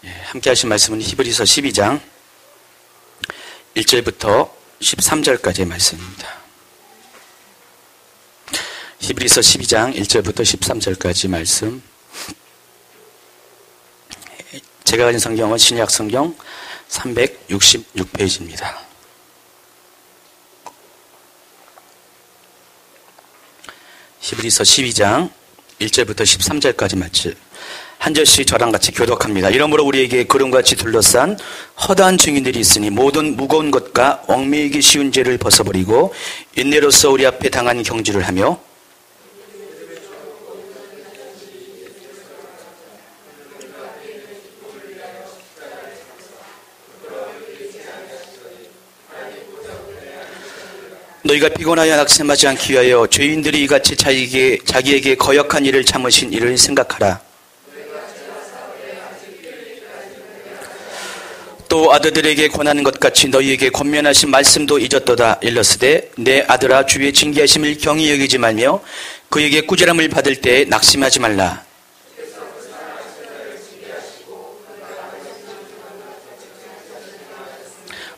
함께 하신 말씀은 히브리서 12장 1절부터 13절까지의 말씀입니다. 히브리서 12장 1절부터 13절까지 말씀. 제가 가진 성경은 신약 성경 366페이지입니다. 히브리서 12장 1절부터 13절까지 말씀. 한 절씩 저랑 같이 교독합니다. 이러므로 우리에게 구름같이 둘러싼 허다한 증인들이 있으니 모든 무거운 것과 얽매이기 쉬운 죄를 벗어버리고 인내로서 우리 앞에 당한 경주를 하며 너희가 피곤하여 낙심하지 않기 위하여 죄인들이 이같이 자기에게 거역한 일을 참으신 일을 생각하라. 또 아들들에게 권하는 것 같이 너희에게 권면하신 말씀도 잊었도다. 일러스되 내 아들아 주의 징계하심을 경히 여기지 말며 그에게 꾸지람을 받을 때에 낙심하지 말라.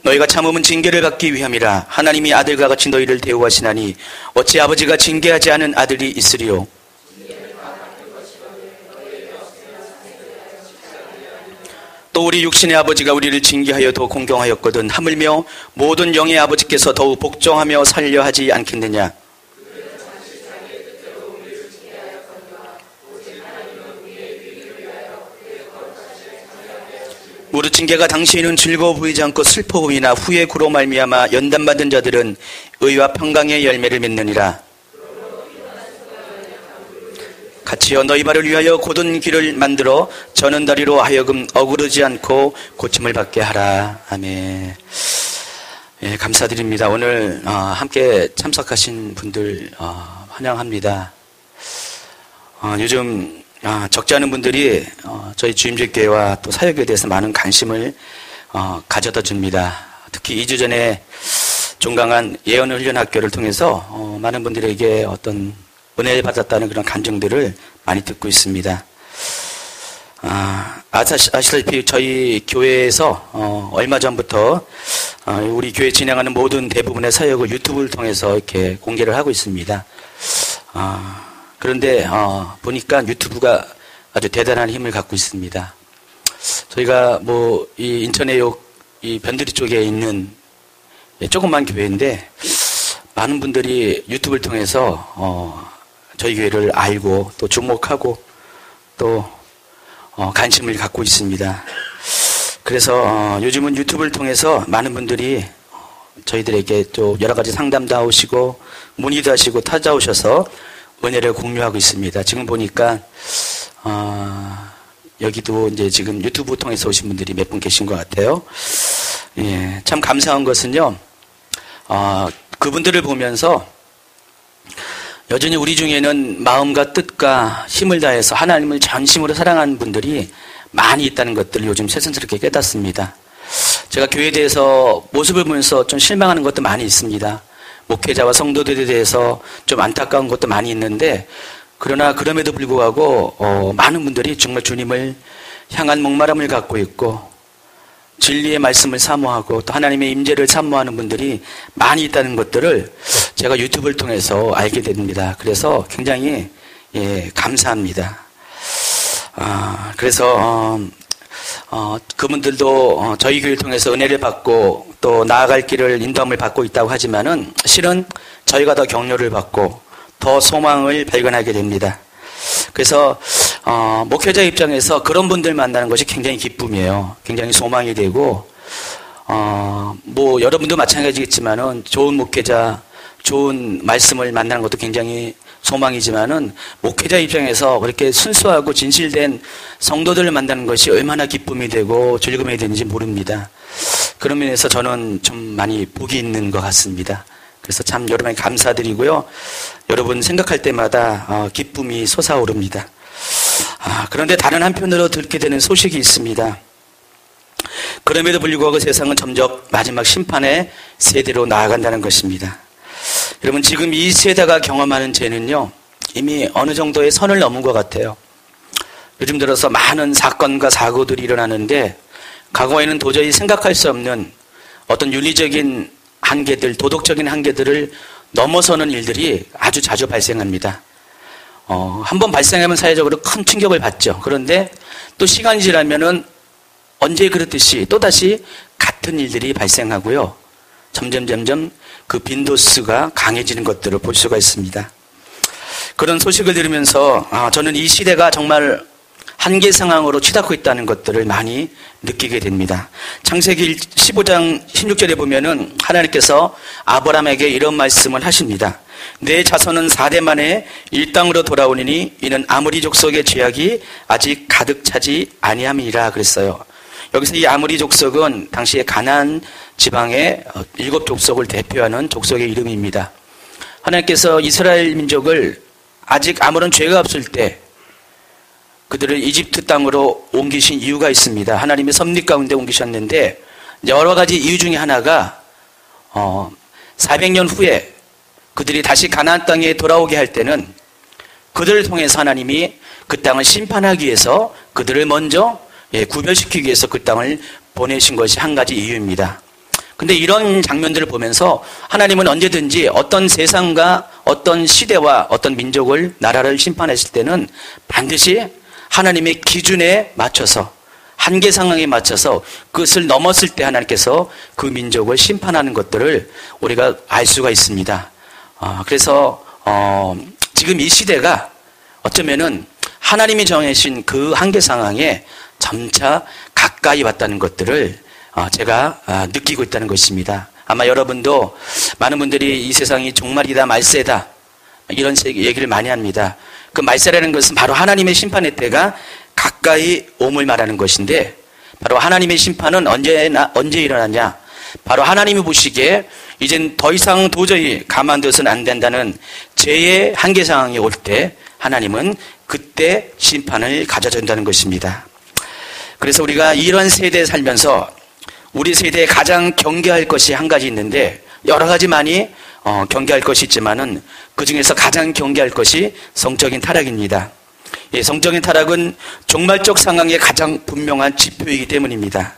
너희가 참음은 징계를 받기 위함이라. 하나님이 아들과 같이 너희를 대우하시나니 어찌 아버지가 징계하지 않은 아들이 있으리요. 또 우리 육신의 아버지가 우리를 징계하여 더 공경하였거든 하물며 모든 영의 아버지께서 더욱 복종하며 살려 하지 않겠느냐. 무릇 징계가 당시에는 즐거워 보이지 않고 슬퍼 보이나 후에 그로 말미암아 연단받은 자들은 의와 평강의 열매를 맺느니라. 같이여 너희 발을 위하여 곧은 길을 만들어 저는 다리로 하여금 어그러지 않고 고침을 받게 하라. 아멘. 예, 감사드립니다. 오늘 함께 참석하신 분들 환영합니다. 요즘 적지 않은 분들이 저희 주임직교회와 또 사역에 대해서 많은 관심을 가져다 줍니다. 특히 2주 전에 종강한 예언훈련학교를 통해서 많은 분들에게 어떤 은혜를 받았다는 그런 간증들을 많이 듣고 있습니다. 아시다시피 저희 교회에서 얼마 전부터 우리 교회 진행하는 모든 대부분의 사역을 유튜브를 통해서 이렇게 공개를 하고 있습니다. 그런데 보니까 유튜브가 아주 대단한 힘을 갖고 있습니다. 저희가 이 인천의 이 변두리 쪽에 있는 조그만 교회인데 많은 분들이 유튜브를 통해서 저희 교회를 알고 또 주목하고 또 관심을 갖고 있습니다. 그래서 요즘은 유튜브를 통해서 많은 분들이 저희들에게 또 여러 가지 상담도 하시고 문의도 하시고 찾아오셔서 은혜를 공유하고 있습니다. 지금 보니까 여기도 이제 지금 유튜브 통해서 오신 분들이 몇 분 계신 것 같아요. 예, 참 감사한 것은요. 그분들을 보면서 여전히 우리 중에는 마음과 뜻과 힘을 다해서 하나님을 전심으로 사랑하는 분들이 많이 있다는 것들을 요즘 새삼스럽게 깨닫습니다. 제가 교회에 대해서 모습을 보면서 좀 실망하는 것도 많이 있습니다. 목회자와 성도들에 대해서 좀 안타까운 것도 많이 있는데 그러나 그럼에도 불구하고 많은 분들이 정말 주님을 향한 목마름을 갖고 있고 진리의 말씀을 사모하고 또 하나님의 임재를 사모하는 분들이 많이 있다는 것들을 제가 유튜브를 통해서 알게 됩니다. 그래서 굉장히 감사합니다. 그래서 그분들도 저희 교회를 통해서 은혜를 받고 또 나아갈 길을 인도함을 받고 있다고 하지만은 실은 저희가 더 격려를 받고 더 소망을 발견하게 됩니다. 그래서 목회자 입장에서 그런 분들 만나는 것이 굉장히 기쁨이에요. 굉장히 소망이 되고 여러분도 마찬가지겠지만은 좋은 목회자, 좋은 말씀을 만나는 것도 굉장히 소망이지만은 목회자 입장에서 그렇게 순수하고 진실된 성도들을 만나는 것이 얼마나 기쁨이 되고 즐거움이 되는지 모릅니다. 그런 면에서 저는 좀 많이 복이 있는 것 같습니다. 그래서 참 여러분에게 감사드리고요. 여러분 생각할 때마다 기쁨이 솟아오릅니다. 그런데 다른 한편으로 듣게 되는 소식이 있습니다. 그럼에도 불구하고 세상은 점점 마지막 심판의 세대로 나아간다는 것입니다. 여러분 지금 이 세대가 경험하는 죄는요 이미 어느 정도의 선을 넘은 것 같아요. 요즘 들어서 많은 사건과 사고들이 일어나는데 과거에는 도저히 생각할 수 없는 어떤 윤리적인 한계들, 도덕적인 한계들을 넘어서는 일들이 아주 자주 발생합니다. 한번 발생하면 사회적으로 큰 충격을 받죠. 그런데 또 시간이 지나면은 언제 그렇듯이 또다시 같은 일들이 발생하고요. 점점 그 빈도수가 강해지는 것들을 볼 수가 있습니다. 그런 소식을 들으면서 저는 이 시대가 정말 한계 상황으로 치닫고 있다는 것들을 많이 느끼게 됩니다. 창세기 15장 16절에 보면은 하나님께서 아브라함에게 이런 말씀을 하십니다. 내 자손은 4대 만에 이 땅으로 돌아오니니 이는 아모리 족속의 죄악이 아직 가득 차지 아니함이라 그랬어요. 여기서 이 아모리 족속은 당시에 가나안 지방의 7족속을 대표하는 족속의 이름입니다. 하나님께서 이스라엘 민족을 아직 아무런 죄가 없을 때 그들을 이집트 땅으로 옮기신 이유가 있습니다. 하나님의 섭리 가운데 옮기셨는데 여러 가지 이유 중에 하나가 400년 후에 그들이 다시 가나안 땅에 돌아오게 할 때는 그들을 통해서 하나님이 그 땅을 심판하기 위해서 그들을 먼저 구별시키기 위해서 그 땅을 보내신 것이 한 가지 이유입니다. 근데 이런 장면들을 보면서 하나님은 언제든지 어떤 세상과 어떤 시대와 어떤 민족을, 나라를 심판하실 때는 반드시 하나님의 기준에 맞춰서, 한계 상황에 맞춰서 그것을 넘었을 때 하나님께서 그 민족을 심판하는 것들을 우리가 알 수가 있습니다. 그래서 지금 이 시대가 어쩌면은 하나님이 정해신 그 한계 상황에 점차 가까이 왔다는 것들을 제가 느끼고 있다는 것입니다. 아마 여러분도 많은 분들이 이 세상이 종말이다, 말세다 이런 얘기를 많이 합니다. 그 말세라는 것은 바로 하나님의 심판의 때가 가까이 옴을 말하는 것인데, 바로 하나님의 심판은 언제 일어나냐? 바로 하나님이 보시기에 이젠 더 이상 도저히 가만둬서는 안 된다는 죄의 한계 상황이 올 때 하나님은 그때 심판을 가져준다는 것입니다. 그래서 우리가 이런 세대에 살면서 우리 세대에 가장 경계할 것이 한 가지 있는데, 여러 가지 많이 경계할 것이 있지만은 그 중에서 가장 경계할 것이 성적인 타락입니다. 성적인 타락은 종말적 상황의 가장 분명한 지표이기 때문입니다.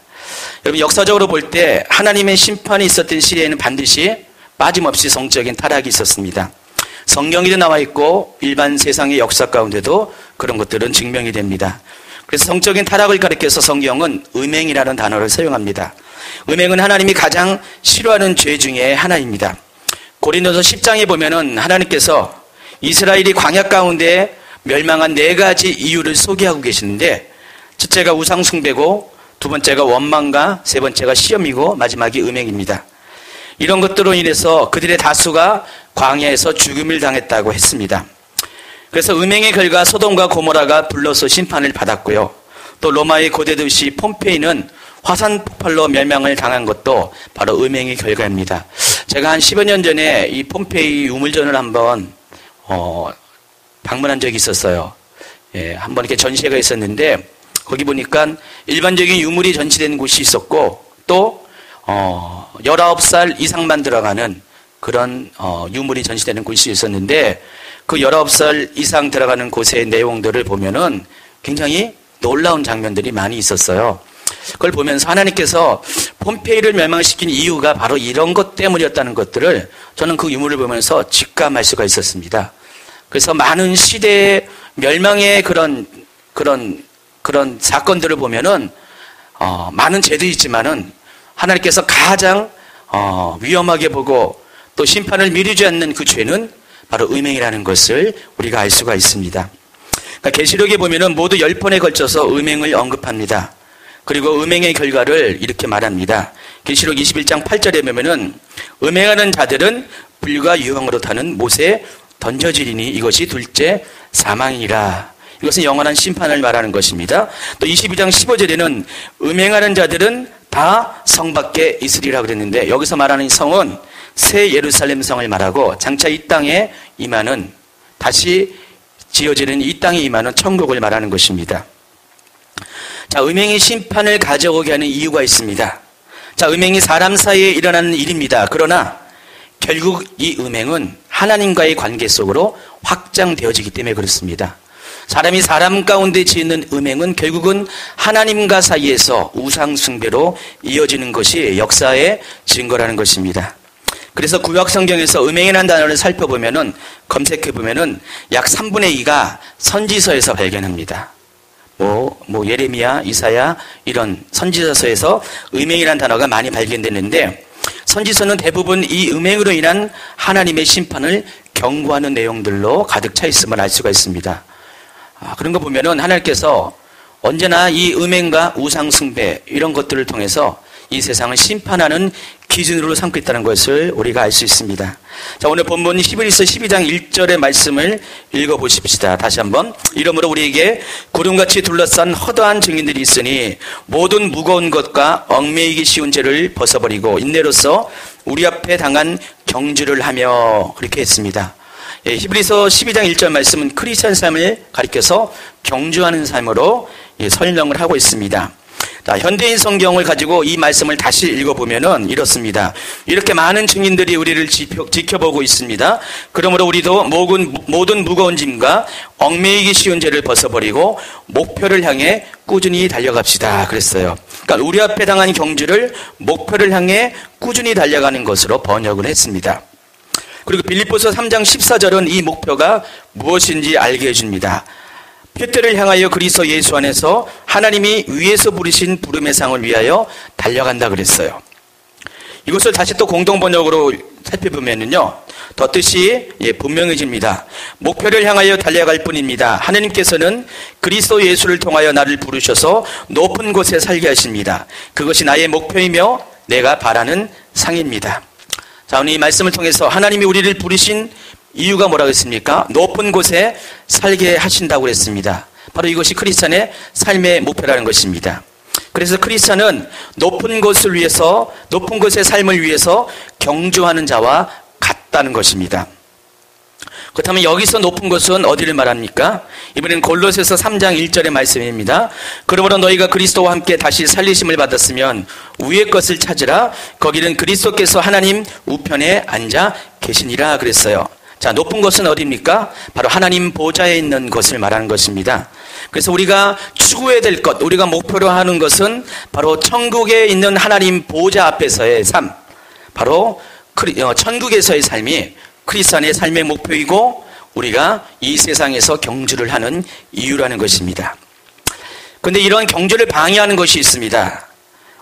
여러분, 역사적으로 볼 때 하나님의 심판이 있었던 시대에는 반드시 빠짐없이 성적인 타락이 있었습니다. 성경에도 나와 있고 일반 세상의 역사 가운데도 그런 것들은 증명이 됩니다. 그래서 성적인 타락을 가리켜서 성경은 음행이라는 단어를 사용합니다. 음행은 하나님이 가장 싫어하는 죄 중에 하나입니다. 고린도서 10장에 보면은 하나님께서 이스라엘이 광야 가운데 멸망한 4가지 이유를 소개하고 계시는데, 첫째가 우상 숭배고, 두 번째가 원망과 세 번째가 시험이고, 마지막이 음행입니다. 이런 것들로 인해서 그들의 다수가 광야에서 죽음을 당했다고 했습니다. 그래서 음행의 결과 소돔과 고모라가 불로서 심판을 받았고요. 또 로마의 고대 도시 폼페이는 화산 폭발로 멸망을 당한 것도 바로 음행의 결과입니다. 제가 한 10여 년 전에 이 폼페이 유물전을 한번 방문한 적이 있었어요. 한번 이렇게 전시회가 있었는데 거기 보니까 일반적인 유물이 전시되는 곳이 있었고, 또 19살 이상만 들어가는 그런 유물이 전시되는 곳이 있었는데, 그 19살 이상 들어가는 곳의 내용들을 보면은 굉장히 놀라운 장면들이 많이 있었어요. 그걸 보면서 하나님께서 폼페이를 멸망시킨 이유가 바로 이런 것 때문이었다는 것들을 저는 그 유물을 보면서 직감할 수가 있었습니다. 그래서 많은 시대의 멸망의 그런 사건들을 보면은 많은 죄도 있지만은 하나님께서 가장 위험하게 보고 또 심판을 미루지 않는 그 죄는 바로 음행이라는 것을 우리가 알 수가 있습니다. 그러니까 계시록에 보면은 모두 10번에 걸쳐서 음행을 언급합니다. 그리고 음행의 결과를 이렇게 말합니다. 계시록 21장 8절에 보면은 음행하는 자들은 불과 유황으로 타는 못에 던져지리니 이것이 둘째 사망이라. 이것은 영원한 심판을 말하는 것입니다. 또 22장 15절에는 음행하는 자들은 다 성 밖에 있으리라 그랬는데, 여기서 말하는 성은 새 예루살렘 성을 말하고 장차 이 땅에 임하는, 다시 지어지는 이 땅에 임하는 천국을 말하는 것입니다. 자, 음행이 심판을 가져오게 하는 이유가 있습니다. 자, 음행이 사람 사이에 일어나는 일입니다. 그러나 결국 이 음행은 하나님과의 관계 속으로 확장되어지기 때문에 그렇습니다. 사람이 사람 가운데 짓는 음행은 결국은 하나님과 사이에서 우상 숭배로 이어지는 것이 역사의 증거라는 것입니다. 그래서 구약 성경에서 음행이라는 단어를 살펴보면은, 검색해보면은 약 3분의 2가 선지서에서 발견합니다. 예레미야, 이사야 이런 선지서에서 음행이라는 단어가 많이 발견되는데, 선지서는 대부분 이 음행으로 인한 하나님의 심판을 경고하는 내용들로 가득 차 있음을 알 수가 있습니다. 그런 거 보면은 하나님께서 언제나 이 음행과 우상 숭배 이런 것들을 통해서 이 세상을 심판하는 기준으로 삼고 있다는 것을 우리가 알 수 있습니다. 자, 오늘 본문 히브리서 12장 1절의 말씀을 읽어보십시다. 다시 한번. 이러므로 우리에게 구름같이 둘러싼 허다한 증인들이 있으니 모든 무거운 것과 얽매이기 쉬운 죄를 벗어버리고 인내로서 우리 앞에 당한 경주를 하며, 그렇게 했습니다. 히브리서 12장 1절 말씀은 크리스찬 삶을 가리켜서 경주하는 삶으로 설명을 하고 있습니다. 자, 현대인 성경을 가지고 이 말씀을 다시 읽어보면은 이렇습니다. 이렇게 많은 증인들이 우리를 지켜보고 있습니다. 그러므로 우리도 모든 무거운 짐과 얽매이기 쉬운 죄를 벗어버리고 목표를 향해 꾸준히 달려갑시다. 그랬어요. 그러니까 우리 앞에 당한 경주를 목표를 향해 꾸준히 달려가는 것으로 번역을 했습니다. 그리고 빌립보서 3장 14절은 이 목표가 무엇인지 알게 해줍니다. 표대를 향하여 그리스도 예수 안에서 하나님이 위에서 부르신 부름의 상을 위하여 달려간다 그랬어요. 이것을 다시 또 공동번역으로 살펴보면요, 더 뜻이 분명해집니다. 목표를 향하여 달려갈 뿐입니다. 하나님께서는 그리스도 예수를 통하여 나를 부르셔서 높은 곳에 살게 하십니다. 그것이 나의 목표이며 내가 바라는 상입니다. 자, 오늘 이 말씀을 통해서 하나님이 우리를 부르신 이유가 뭐라고 했습니까? 높은 곳에 살게 하신다고 그랬습니다. 바로 이것이 크리스찬의 삶의 목표라는 것입니다. 그래서 크리스찬은 높은 곳을 위해서, 높은 곳의 삶을 위해서 경주하는 자와 같다는 것입니다. 그렇다면 여기서 높은 곳은 어디를 말합니까? 이번엔 골로새서 3장 1절의 말씀입니다. 그러므로 너희가 그리스도와 함께 다시 살리심을 받았으면 위의 것을 찾으라. 거기는 그리스도께서 하나님 우편에 앉아 계시니라 그랬어요. 자, 높은 것은 어디입니까? 바로 하나님 보좌에 있는 것을 말하는 것입니다. 그래서 우리가 추구해야 될 것, 우리가 목표로 하는 것은 바로 천국에 있는 하나님 보좌 앞에서의 삶, 바로 천국에서의 삶이 크리스찬의 삶의 목표이고 우리가 이 세상에서 경주를 하는 이유라는 것입니다. 그런데 이런 경주를 방해하는 것이 있습니다.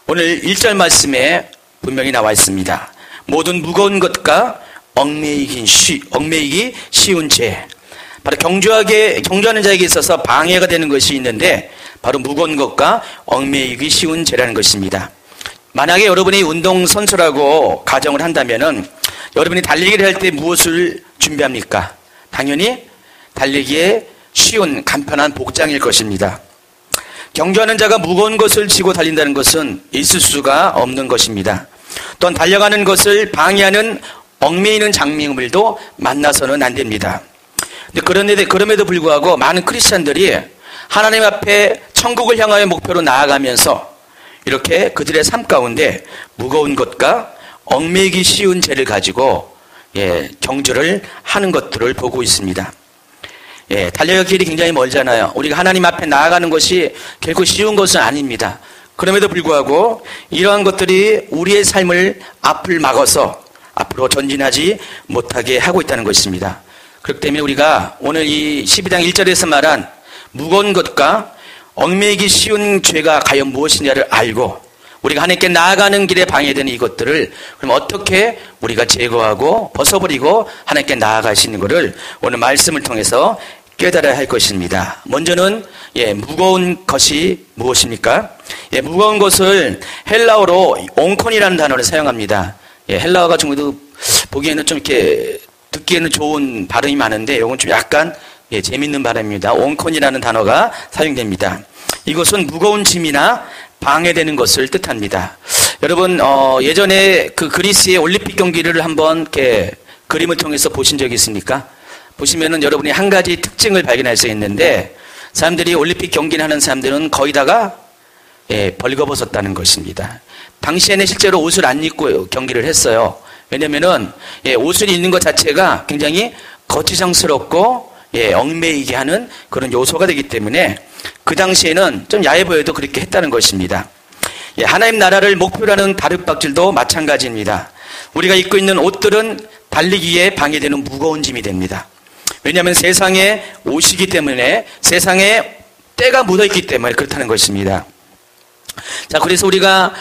오늘 1절 말씀에 분명히 나와 있습니다. 모든 무거운 것과 얽매이기 쉬운 죄. 바로 경주하는 자에게 있어서 방해가 되는 것이 있는데 바로 무거운 것과 얽매이기 쉬운 죄라는 것입니다. 만약에 여러분이 운동선수라고 가정을 한다면은 여러분이 달리기를 할 때 무엇을 준비합니까? 당연히 달리기에 쉬운 간편한 복장일 것입니다. 경주하는 자가 무거운 것을 지고 달린다는 것은 있을 수가 없는 것입니다. 또한 달려가는 것을 방해하는 얽매이는 장애물도 만나서는 안 됩니다. 그럼에도 불구하고 많은 크리스찬들이 하나님 앞에 천국을 향하여 목표로 나아가면서 이렇게 그들의 삶 가운데 무거운 것과 얽매이기 쉬운 죄를 가지고 경주를 하는 것들을 보고 있습니다. 달려갈 길이 굉장히 멀잖아요. 우리가 하나님 앞에 나아가는 것이 결코 쉬운 것은 아닙니다. 그럼에도 불구하고 이러한 것들이 우리의 삶을 앞을 막아서 앞으로 전진하지 못하게 하고 있다는 것입니다. 그렇기 때문에 우리가 오늘 이 12장 1절에서 말한 무거운 것과 얽매이기 쉬운 죄가 과연 무엇이냐를 알고 우리가 하나님께 나아가는 길에 방해되는 이것들을 그럼 어떻게 우리가 제거하고 벗어버리고 하나님께 나아가시는 것을 오늘 말씀을 통해서 깨달아야 할 것입니다. 먼저는 무거운 것이 무엇입니까? 무거운 것을 헬라어로 옹콘이라는 단어를 사용합니다. 헬라어가 중국도 보기에는 좀 이렇게 듣기에는 좋은 발음이 많은데 이건 좀 약간 재밌는 발음입니다. 옹콘이라는 단어가 사용됩니다. 이것은 무거운 짐이나 방해되는 것을 뜻합니다. 여러분 예전에 그 그리스의 올림픽 경기를 한번 이렇게 그림을 통해서 보신 적이 있습니까? 보시면은 여러분이 한 가지 특징을 발견할 수 있는데 사람들이 올림픽 경기를 하는 사람들은 거의 다가 벌거벗었다는 것입니다. 당시에는 실제로 옷을 안 입고 경기를 했어요. 왜냐면은 옷을 입는 것 자체가 굉장히 거추장스럽고 얽매이게 하는 그런 요소가 되기 때문에 그 당시에는 좀 야해 보여도 그렇게 했다는 것입니다. 하나님 나라를 목표로 하는 다릇박질도 마찬가지입니다. 우리가 입고 있는 옷들은 달리기에 방해되는 무거운 짐이 됩니다. 왜냐하면 세상에 옷이기 때문에, 세상에 때가 묻어있기 때문에 그렇다는 것입니다. 자, 그래서 우리가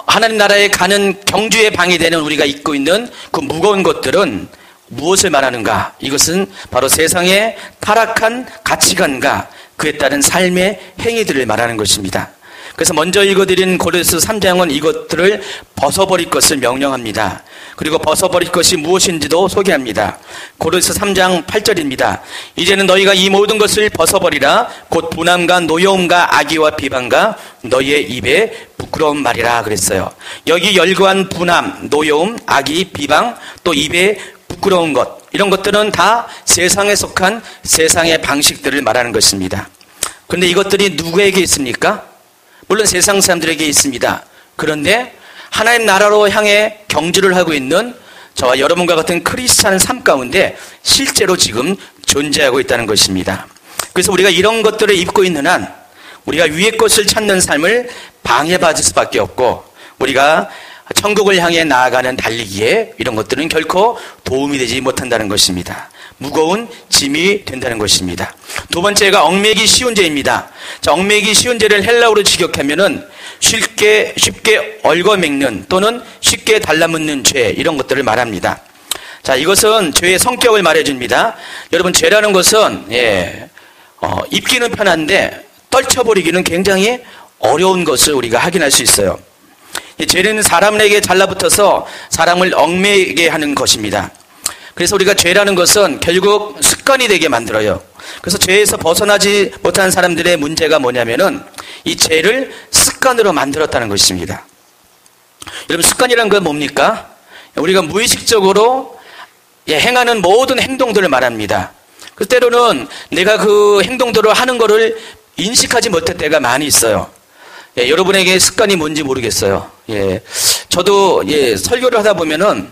하나님 나라에 가는 경주에 방해되는 우리가 입고 있는 그 무거운 것들은 무엇을 말하는가? 이것은 바로 세상의 타락한 가치관과 그에 따른 삶의 행위들을 말하는 것입니다. 그래서 먼저 읽어드린 고린도서 3장은 이것들을 벗어버릴 것을 명령합니다. 그리고 벗어버릴 것이 무엇인지도 소개합니다. 고린도서 3장 8절입니다. 이제는 너희가 이 모든 것을 벗어버리라. 곧 분함과 노여움과 악의와 비방과 너희의 입에 부끄러운 말이라 그랬어요. 여기 열거한 분함, 노여움, 악의, 비방, 또 입에 부끄러운 것, 이런 것들은 다 세상에 속한 세상의 방식들을 말하는 것입니다. 그런데 이것들이 누구에게 있습니까? 물론 세상 사람들에게 있습니다. 그런데 하나님 나라로 향해 경주를 하고 있는 저와 여러분과 같은 크리스찬 삶 가운데 실제로 지금 존재하고 있다는 것입니다. 그래서 우리가 이런 것들을 입고 있는 한 우리가 위의 것을 찾는 삶을 방해받을 수밖에 없고, 우리가 천국을 향해 나아가는 달리기에 이런 것들은 결코 도움이 되지 못한다는 것입니다. 무거운 짐이 된다는 것입니다. 두 번째가 얽매기 쉬운 죄입니다. 자, 얽매기 쉬운 죄를 헬라어로 직역하면은 쉽게 얽어맥는 또는 쉽게 달라붙는 죄, 이런 것들을 말합니다. 자, 이것은 죄의 성격을 말해줍니다. 여러분, 죄라는 것은 입기는 편한데 떨쳐버리기는 굉장히 어려운 것을 우리가 확인할 수 있어요. 죄는 사람에게 달라붙어서 사람을 얽매게 하는 것입니다. 그래서 우리가 죄라는 것은 결국 습관이 되게 만들어요. 그래서 죄에서 벗어나지 못한 사람들의 문제가 뭐냐면은 이 죄를 습관으로 만들었다는 것입니다. 여러분, 습관이란 건 뭡니까? 우리가 무의식적으로 행하는 모든 행동들을 말합니다. 그래서 때로는 내가 그 행동들을 하는 거를 인식하지 못할 때가 많이 있어요. 여러분에게 습관이 뭔지 모르겠어요. 저도 설교를 하다 보면은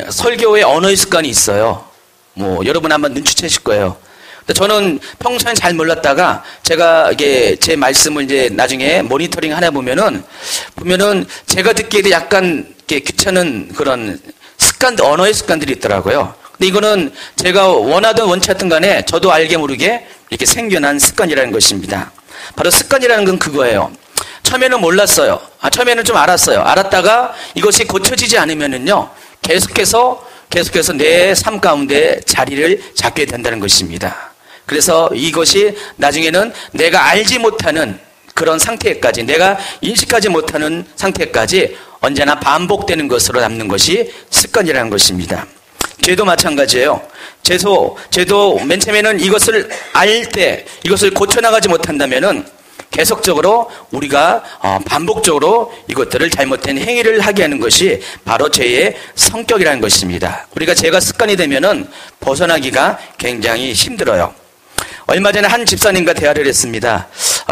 설교에 언어의 습관이 있어요. 여러분 한번 눈치채실 거예요. 근데 저는 평소엔 잘 몰랐다가 제가 제 말씀을 이제 나중에 모니터링 하나 보면은 제가 듣기에도 약간 귀찮은 그런 언어의 습관들이 있더라고요. 근데 이거는 제가 원하든 원치 않든 간에 저도 알게 모르게 이렇게 생겨난 습관이라는 것입니다. 바로 습관이라는 건 그거예요. 처음에는 몰랐어요. 처음에는 좀 알았어요. 알았다가 이것이 고쳐지지 않으면은요, 계속해서 내 삶 가운데 자리를 잡게 된다는 것입니다. 그래서 이것이 나중에는 내가 알지 못하는 그런 상태까지, 내가 인식하지 못하는 상태까지 언제나 반복되는 것으로 남는 것이 습관이라는 것입니다. 죄도 마찬가지예요. 죄도 맨 처음에는 이것을 알 때 이것을 고쳐나가지 못한다면은 계속적으로 우리가 반복적으로 이것들을 잘못된 행위를 하게 하는 것이 바로 죄의 성격이라는 것입니다. 우리가 죄가 습관이 되면은 벗어나기가 굉장히 힘들어요. 얼마 전에 한 집사님과 대화를 했습니다.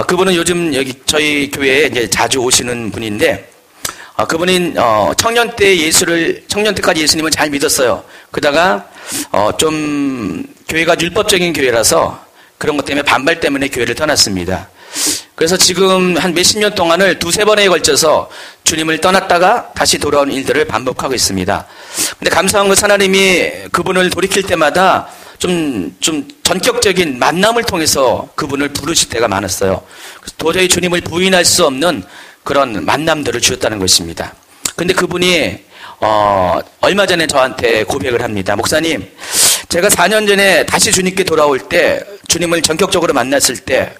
그분은 요즘 여기 저희 교회에 이제 자주 오시는 분인데, 그분은 청년 때까지 예수님을 잘 믿었어요. 그러다가 좀 교회가 율법적인 교회라서 그런 것 때문에 반발 때문에 교회를 떠났습니다. 그래서 지금 한 몇십 년 동안을 두세 번에 걸쳐서 주님을 떠났다가 다시 돌아온 일들을 반복하고 있습니다. 근데 감사한 것은 하나님이 그분을 돌이킬 때마다 좀 전격적인 만남을 통해서 그분을 부르실 때가 많았어요. 그래서 도저히 주님을 부인할 수 없는 그런 만남들을 주셨다는 것입니다. 근데 그분이 얼마 전에 저한테 고백을 합니다. 목사님, 제가 4년 전에 다시 주님께 돌아올 때, 주님을 전격적으로 만났을 때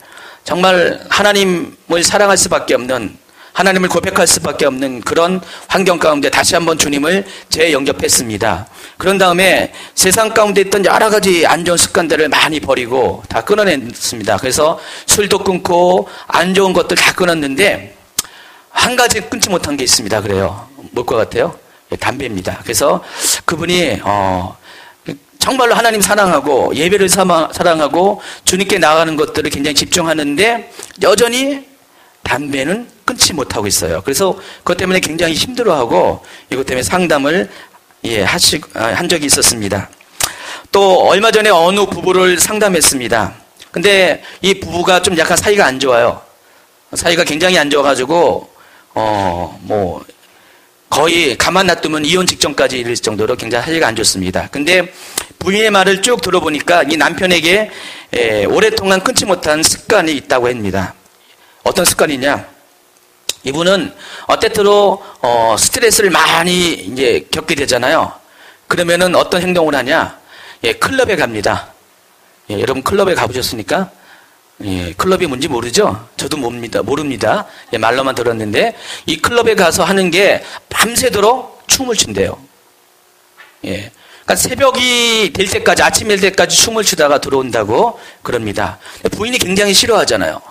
정말 하나님을 사랑할 수밖에 없는, 하나님을 고백할 수밖에 없는 그런 환경 가운데 다시 한번 주님을 재영접했습니다. 그런 다음에 세상 가운데 있던 여러 가지 안 좋은 습관들을 많이 버리고 다 끊어냈습니다. 그래서 술도 끊고 안 좋은 것들 다 끊었는데 한 가지 끊지 못한 게 있습니다. 그래요. 뭘 것 같아요? 담배입니다. 그래서 그분이 정말로 하나님 사랑하고 예배를 사랑하고 주님께 나가는 것들을 굉장히 집중하는데 여전히 담배는 끊지 못하고 있어요. 그래서 그것 때문에 굉장히 힘들어하고 이것 때문에 상담을 한 적이 있었습니다. 또 얼마 전에 어느 부부를 상담했습니다. 근데 이 부부가 좀 약간 사이가 안 좋아요. 사이가 굉장히 안 좋아가지고 거의 가만 놔두면 이혼 직전까지 이를 정도로 굉장히 사이가 안 좋습니다. 근데 부인의 말을 쭉 들어보니까 이 남편에게 오랫동안 끊지 못한 습관이 있다고 합니다. 어떤 습관이냐? 이분은 때때로 스트레스를 많이 이제 겪게 되잖아요. 그러면은 어떤 행동을 하냐? 클럽에 갑니다. 여러분 클럽에 가보셨습니까? 클럽이 뭔지 모르죠? 저도 모릅니다. 말로만 들었는데 이 클럽에 가서 하는 게 밤새도록 춤을 춘대요. 그러니까 새벽이 될 때까지, 아침이 될 때까지 춤을 추다가 들어온다고 그럽니다. 부인이 굉장히 싫어하잖아요.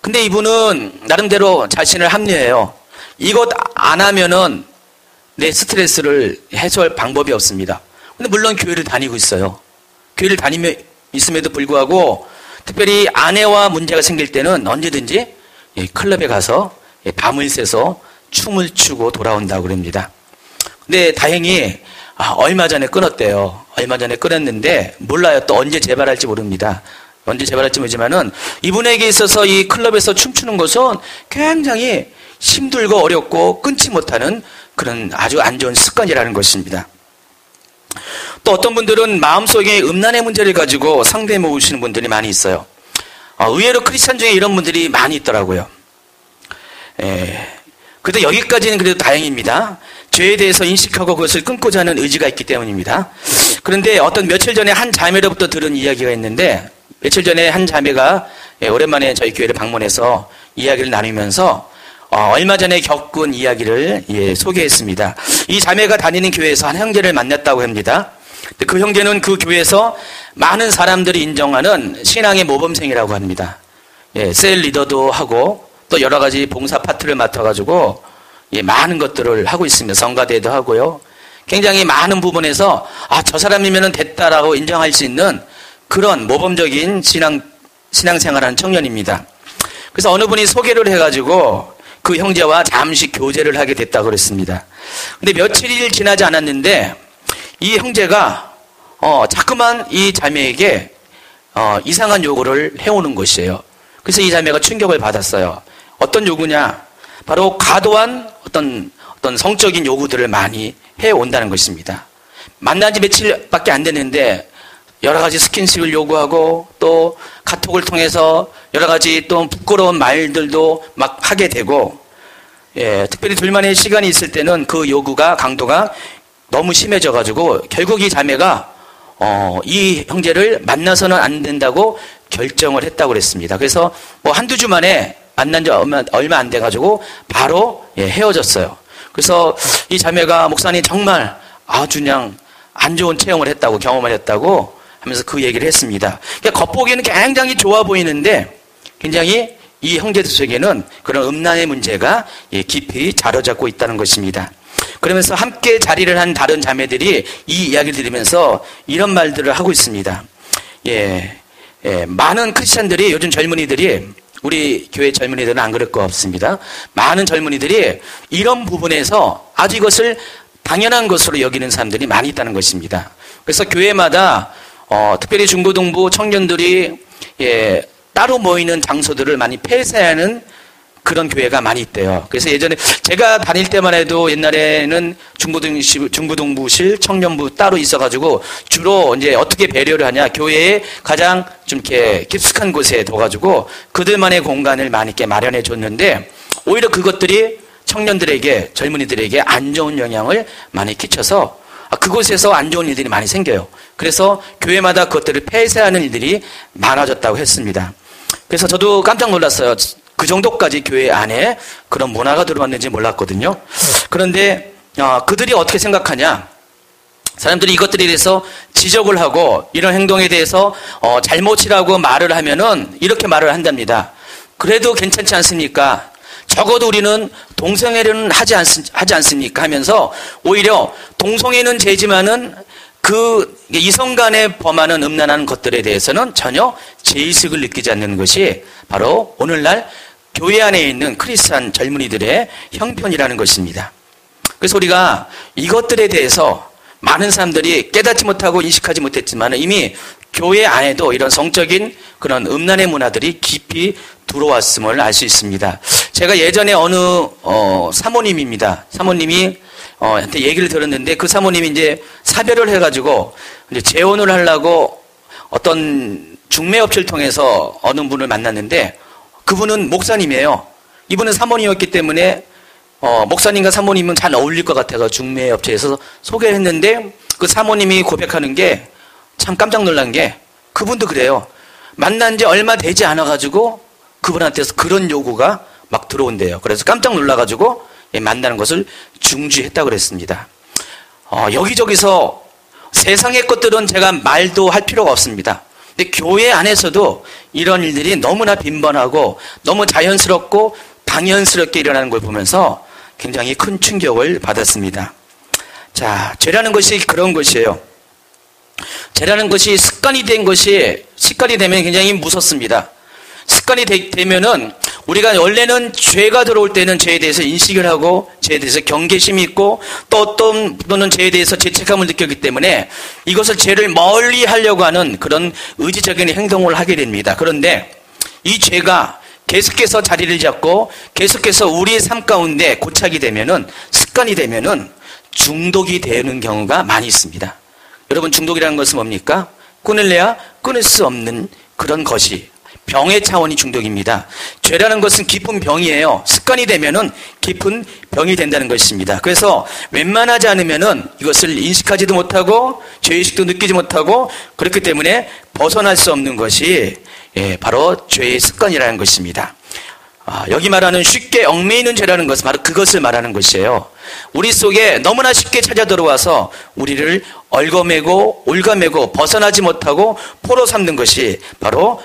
근데 이분은 나름대로 자신을 합리해요. 이것 안 하면은 내 스트레스를 해소할 방법이 없습니다. 근데 물론 교회를 다니고 있어요. 교회를 다니며 있음에도 불구하고 특별히 아내와 문제가 생길 때는 언제든지 클럽에 가서 밤을 새서 춤을 추고 돌아온다고 그럽니다. 근데 다행히 얼마 전에 끊었대요. 얼마 전에 끊었는데 몰라요. 또 언제 재발할지 모릅니다. 언제 재발할지 모르지만은 이분에게 있어서 이 클럽에서 춤추는 것은 굉장히 힘들고 어렵고 끊지 못하는 그런 아주 안 좋은 습관이라는 것입니다. 또 어떤 분들은 마음속에 음란의 문제를 가지고 상담해 오시는 분들이 많이 있어요. 의외로 크리스찬 중에 이런 분들이 많이 있더라고요. 그래도 여기까지는 그래도 다행입니다. 죄에 대해서 인식하고 그것을 끊고자 하는 의지가 있기 때문입니다. 그런데 어떤 며칠 전에 한 자매로부터 들은 이야기가 있는데, 며칠 전에 한 자매가 오랜만에 저희 교회를 방문해서 이야기를 나누면서 얼마 전에 겪은 이야기를 소개했습니다. 이 자매가 다니는 교회에서 한 형제를 만났다고 합니다. 그 형제는 그 교회에서 많은 사람들이 인정하는 신앙의 모범생이라고 합니다. 셀 리더도 하고 또 여러 가지 봉사 파트를 맡아가지고 많은 것들을 하고 있습니다. 성가대도 하고요. 굉장히 많은 부분에서 저 사람이면 됐다라고 인정할 수 있는 그런 모범적인 신앙생활하는 청년입니다. 그래서 어느 분이 소개를 해가지고 그 형제와 잠시 교제를 하게 됐다고 그랬습니다. 근데 며칠이 지나지 않았는데 이 형제가 자꾸만 이 자매에게 이상한 요구를 해오는 것이에요. 그래서 이 자매가 충격을 받았어요. 어떤 요구냐? 바로 과도한 어떤 성적인 요구들을 많이 해온다는 것입니다. 만난 지 며칠밖에 안 됐는데 여러 가지 스킨십을 요구하고 또 카톡을 통해서 여러 가지 또 부끄러운 말들도 막 하게 되고, 특별히 둘만의 시간이 있을 때는 그 요구가 강도가 너무 심해져가지고 결국 이 자매가 이 형제를 만나서는 안 된다고 결정을 했다고 그랬습니다. 그래서 한두 주 만에 만난 지 얼마 안 돼가지고 바로 헤어졌어요. 그래서 이 자매가 목사님 정말 아주 그냥 안 좋은 체험을 했다고, 경험을 했다고 하면서 그 얘기를 했습니다. 그러니까 겉보기에는 굉장히 좋아 보이는데 굉장히 이 형제들 속에는 그런 음란의 문제가 깊이 자로잡고 있다는 것입니다. 그러면서 함께 자리를 한 다른 자매들이 이 이야기를 들으면서 이런 말들을 하고 있습니다. 많은 크리스찬들이, 요즘 젊은이들이, 우리 교회 젊은이들은 안 그럴 거 없습니다. 많은 젊은이들이 이런 부분에서 아주 이것을 당연한 것으로 여기는 사람들이 많이 있다는 것입니다. 그래서 교회마다 특별히 중고등부 청년들이 따로 모이는 장소들을 많이 폐쇄하는 그런 교회가 많이 있대요. 그래서 예전에 제가 다닐 때만 해도 옛날에는 중고등부실, 청년부 따로 있어가지고 주로 이제 어떻게 배려를 하냐, 교회에 가장 좀 이렇게 깊숙한 곳에 둬가지고 그들만의 공간을 많이 이렇게 마련해 줬는데 오히려 그것들이 청년들에게, 젊은이들에게 안 좋은 영향을 많이 끼쳐서 그곳에서 안 좋은 일들이 많이 생겨요. 그래서 교회마다 그것들을 폐쇄하는 일들이 많아졌다고 했습니다. 그래서 저도 깜짝 놀랐어요. 그 정도까지 교회 안에 그런 문화가 들어왔는지 몰랐거든요. 그런데 그들이 어떻게 생각하냐? 사람들이 이것들에 대해서 지적을 하고 이런 행동에 대해서 잘못이라고 말을 하면은 이렇게 말을 한답니다. 그래도 괜찮지 않습니까? 적어도 우리는 동성애는 하지 않습니까? 하면서 오히려 동성애는 죄지만은 그 이성 간에 범하는 음란한 것들에 대해서는 전혀 죄의식을 느끼지 않는 것이 바로 오늘날 교회 안에 있는 크리스찬 젊은이들의 형편이라는 것입니다. 그래서 우리가 이것들에 대해서 많은 사람들이 깨닫지 못하고 인식하지 못했지만 이미 교회 안에도 이런 성적인 그런 음란의 문화들이 깊이 들어왔음을 알 수 있습니다. 제가 예전에 어느 사모님입니다. 사모님이 한테 얘기를 들었는데 그 사모님이 이제 사별을 해가지고 이제 재혼을 하려고 어떤 중매업체를 통해서 어느 분을 만났는데 그분은 목사님이에요. 이분은 사모님이었기 때문에 목사님과 사모님은 잘 어울릴 것 같아서 중매업체에서 소개를 했는데 그 사모님이 고백하는 게 참 깜짝 놀란 게 그분도 그래요. 만난 지 얼마 되지 않아가지고 그분한테서 그런 요구가 막 들어온대요. 그래서 깜짝 놀라가지고 만나는 것을 중지했다고 그랬습니다. 여기저기서 세상의 것들은 제가 말도 할 필요가 없습니다. 근데 교회 안에서도 이런 일들이 너무나 빈번하고 너무 자연스럽고 당연스럽게 일어나는 걸 보면서 굉장히 큰 충격을 받았습니다. 자, 죄라는 것이 그런 것이에요. 죄라는 것이 습관이 되면 굉장히 무섭습니다. 습관이 되면은 우리가 원래는 죄가 들어올 때는 죄에 대해서 인식을 하고 죄에 대해서 경계심이 있고 또 어떤 분은 죄에 대해서 죄책감을 느꼈기 때문에 이것을 죄를 멀리 하려고 하는 그런 의지적인 행동을 하게 됩니다. 그런데 이 죄가 계속해서 자리를 잡고 계속해서 우리의 삶 가운데 고착이 되면은 습관이 되면은 중독이 되는 경우가 많이 있습니다. 여러분, 중독이라는 것은 뭡니까? 끊을래야 끊을 수 없는 그런 것이 병의 차원이 중독입니다. 죄라는 것은 깊은 병이에요. 습관이 되면은 깊은 병이 된다는 것입니다. 그래서 웬만하지 않으면은 이것을 인식하지도 못하고 죄의식도 느끼지 못하고 그렇기 때문에 벗어날 수 없는 것이 바로 죄의 습관이라는 것입니다. 여기 말하는 쉽게 얽매이는 죄라는 것은 바로 그것을 말하는 것이에요. 우리 속에 너무나 쉽게 찾아 들어와서 우리를 올가매고 벗어나지 못하고 포로 삼는 것이 바로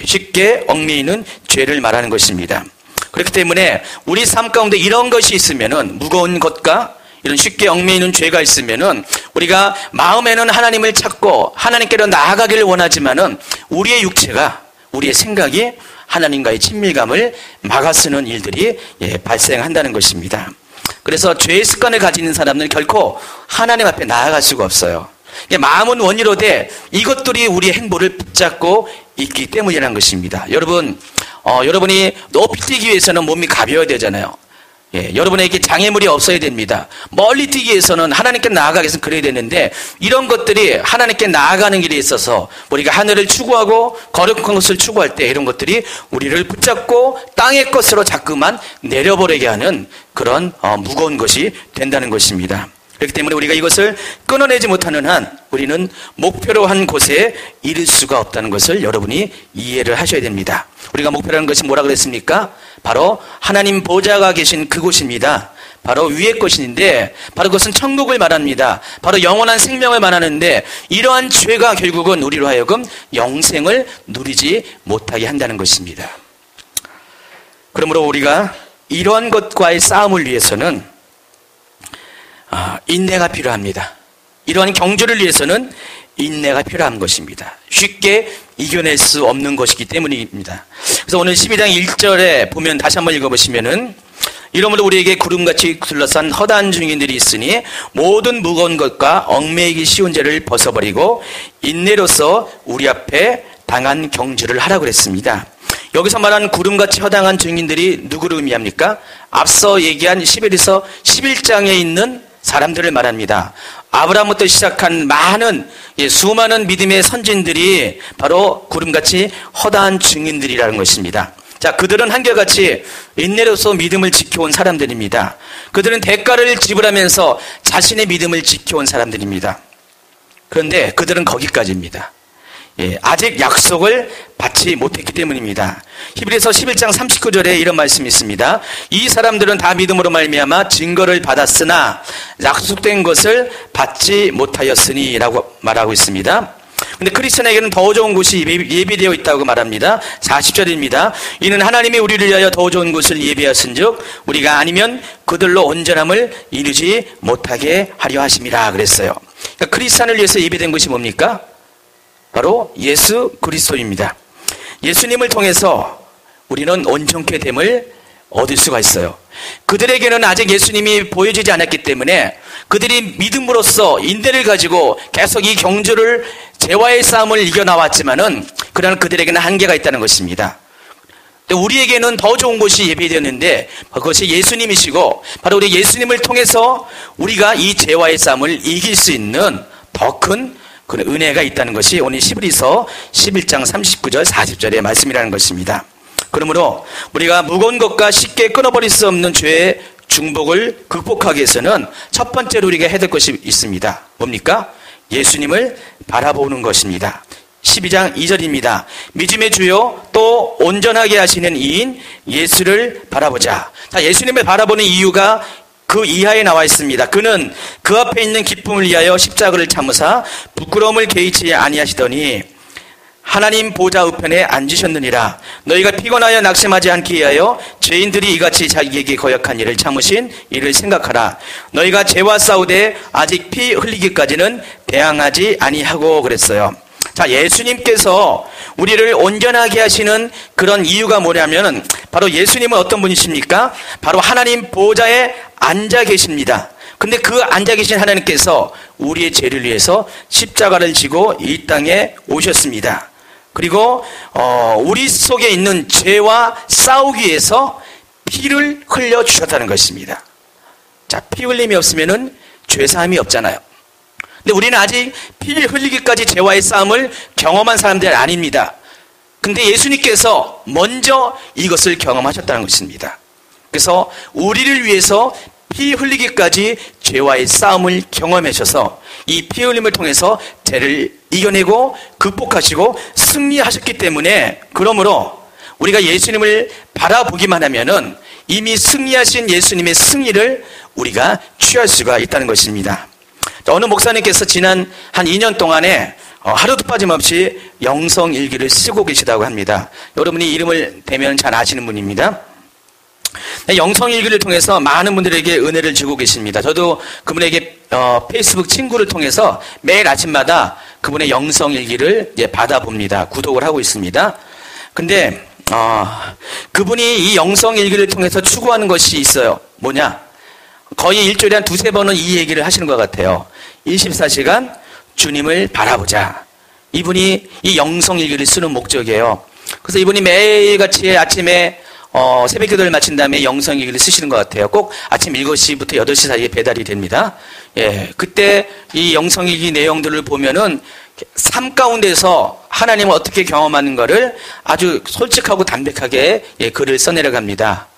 쉽게 얽매이는 죄를 말하는 것입니다. 그렇기 때문에 우리 삶 가운데 이런 것이 있으면은 무거운 것과 이런 쉽게 얽매이는 죄가 있으면은 우리가 마음에는 하나님을 찾고 하나님께로 나아가기를 원하지만은 우리의 육체가 우리의 생각이 하나님과의 친밀감을 막아쓰는 일들이 발생한다는 것입니다. 그래서 죄의 습관을 가지는 사람은 결코 하나님 앞에 나아갈 수가 없어요. 마음은 원이로되 이것들이 우리의 행보를 붙잡고 있기 때문이라는 것입니다. 여러분이 높이 뛰기 위해서는 몸이 가벼워야 되잖아요. 여러분에게 장애물이 없어야 됩니다. 멀리 뛰기 위해서는 하나님께 나아가기 위해서는 그래야 되는데 이런 것들이 하나님께 나아가는 길에 있어서 우리가 하늘을 추구하고 거룩한 것을 추구할 때 이런 것들이 우리를 붙잡고 땅의 것으로 자꾸만 내려버리게 하는 그런 무거운 것이 된다는 것입니다. 그렇기 때문에 우리가 이것을 끊어내지 못하는 한 우리는 목표로 한 곳에 이를 수가 없다는 것을 여러분이 이해를 하셔야 됩니다. 우리가 목표라는 것이 뭐라 그랬습니까? 바로 하나님 보좌가 계신 그곳입니다. 바로 위의 것인데 바로 그것은 천국을 말합니다. 바로 영원한 생명을 말하는데 이러한 죄가 결국은 우리로 하여금 영생을 누리지 못하게 한다는 것입니다. 그러므로 우리가 이러한 것과의 싸움을 위해서는 인내가 필요합니다. 이러한 경주를 위해서는 인내가 필요한 것입니다. 쉽게 이겨낼 수 없는 것이기 때문입니다. 그래서 오늘 12장 1절에 보면 다시 한번 읽어보시면은 이러므로 우리에게 구름같이 둘러싼 허다한 증인들이 있으니 모든 무거운 것과 얽매이기 쉬운 죄를 벗어버리고 인내로서 우리 앞에 당한 경주를 하라고 그랬습니다. 여기서 말하는 구름같이 허당한 증인들이 누구를 의미합니까? 앞서 얘기한 11에서 11장에 있는 사람들을 말합니다. 아브라함부터 시작한 수많은 믿음의 선진들이 바로 구름같이 허다한 증인들이라는 것입니다. 자, 그들은 한결같이 인내로서 믿음을 지켜온 사람들입니다. 그들은 대가를 지불하면서 자신의 믿음을 지켜온 사람들입니다. 그런데 그들은 거기까지입니다. 아직 약속을 받지 못했기 때문입니다. 히브리서 11장 39절에 이런 말씀이 있습니다. 이 사람들은 다 믿음으로 말미암아 증거를 받았으나 약속된 것을 받지 못하였으니 라고 말하고 있습니다. 근데 크리스천에게는 더 좋은 곳이 예비되어 있다고 말합니다. 40절입니다. 이는 하나님이 우리를 위하여 더 좋은 곳을 예비하신즉 우리가 아니면 그들로 온전함을 이루지 못하게 하려 하심이라 그랬어요. 그러니까 크리스천을 위해서 예비된 것이 뭡니까? 바로 예수 그리스도입니다. 예수님을 통해서 우리는 온전케 됨을 얻을 수가 있어요. 그들에게는 아직 예수님이 보여지지 않았기 때문에 그들이 믿음으로써 인내를 가지고 계속 이 경주를 죄와의 싸움을 이겨나왔지만은 그러나 그들에게는 한계가 있다는 것입니다. 우리에게는 더 좋은 곳이 예비되었는데 그것이 예수님이시고 바로 우리 예수님을 통해서 우리가 이 죄와의 싸움을 이길 수 있는 더 큰 그런 은혜가 있다는 것이 오늘 히브리서 11장 39절 40절의 말씀이라는 것입니다. 그러므로 우리가 무거운 것과 쉽게 끊어버릴 수 없는 죄의 중복을 극복하기 위해서는 첫 번째로 우리가 해야 될 것이 있습니다. 뭡니까? 예수님을 바라보는 것입니다. 12장 2절입니다. 믿음의 주요 또 온전하게 하시는 이인 예수를 바라보자. 자, 예수님을 바라보는 이유가 그 이하에 나와 있습니다. 그는 그 앞에 있는 기쁨을 위하여 십자가를 참으사 부끄러움을 개의치 아니하시더니 하나님 보좌 우편에 앉으셨느니라. 너희가 피곤하여 낙심하지 않게 위하여 죄인들이 이같이 자기에게 거역한 일을 참으신 이를 생각하라. 너희가 죄와 싸우되 아직 피 흘리기까지는 대항하지 아니하고 그랬어요. 자, 예수님께서 우리를 온전하게 하시는 그런 이유가 뭐냐면 바로 예수님은 어떤 분이십니까? 바로 하나님 보좌에 앉아 계십니다. 근데 그 앉아 계신 하나님께서 우리의 죄를 위해서 십자가를 지고 이 땅에 오셨습니다. 그리고 우리 속에 있는 죄와 싸우기 위해서 피를 흘려 주셨다는 것입니다. 자, 피 흘림이 없으면은 죄 사함이 없잖아요. 근데 우리는 아직 피를 흘리기까지 죄와의 싸움을 경험한 사람들이 아닙니다. 근데 예수님께서 먼저 이것을 경험하셨다는 것입니다. 그래서 우리를 위해서 피 흘리기까지 죄와의 싸움을 경험하셔서 이 피 흘림을 통해서 죄를 이겨내고 극복하시고 승리하셨기 때문에 그러므로 우리가 예수님을 바라보기만 하면은 이미 승리하신 예수님의 승리를 우리가 취할 수가 있다는 것입니다. 어느 목사님께서 지난 한 2년 동안에 하루도 빠짐없이 영성일기를 쓰고 계시다고 합니다. 여러분이 이름을 대면 잘 아시는 분입니다. 영성일기를 통해서 많은 분들에게 은혜를 주고 계십니다. 저도 그분에게 페이스북 친구를 통해서 매일 아침마다 그분의 영성일기를 받아봅니다. 구독을 하고 있습니다. 근데 그분이 이 영성일기를 통해서 추구하는 것이 있어요. 뭐냐? 거의 일주일에 한 두세 번은 이 얘기를 하시는 것 같아요. 24시간 주님을 바라보자. 이분이 이 영성일기를 쓰는 목적이에요. 그래서 이분이 매일같이 아침에 새벽 기도를 마친 다음에 영성일기를 쓰시는 것 같아요. 꼭 아침 7시부터 8시 사이에 배달이 됩니다. 예, 그때 이 영성일기 내용들을 보면은 삶 가운데서 하나님을 어떻게 경험하는 것을 아주 솔직하고 담백하게 글을 써내려갑니다.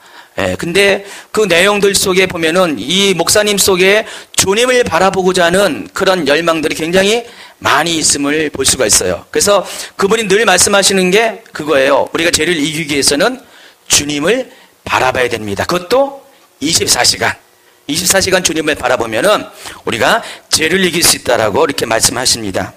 예, 근데 그 내용들 속에 보면은 이 목사님 속에 주님을 바라보고자 하는 그런 열망들이 굉장히 많이 있음을 볼 수가 있어요. 그래서 그분이 늘 말씀하시는 게 그거예요. 우리가 죄를 이기기 위해서는 주님을 바라봐야 됩니다. 그것도 24시간 주님을 바라보면은 우리가 죄를 이길 수 있다라고 이렇게 말씀하십니다.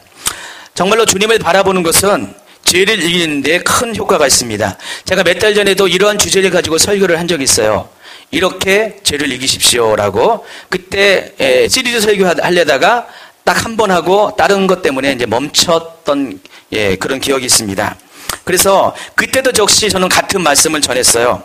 정말로 주님을 바라보는 것은 죄를 이기는 데 큰 효과가 있습니다. 제가 몇 달 전에도 이러한 주제를 가지고 설교를 한 적이 있어요. 이렇게 죄를 이기십시오라고. 그때 시리즈 설교하려다가 딱 한 번 하고 다른 것 때문에 이제 멈췄던 그런 기억이 있습니다. 그래서 그때도 역시 저는 같은 말씀을 전했어요.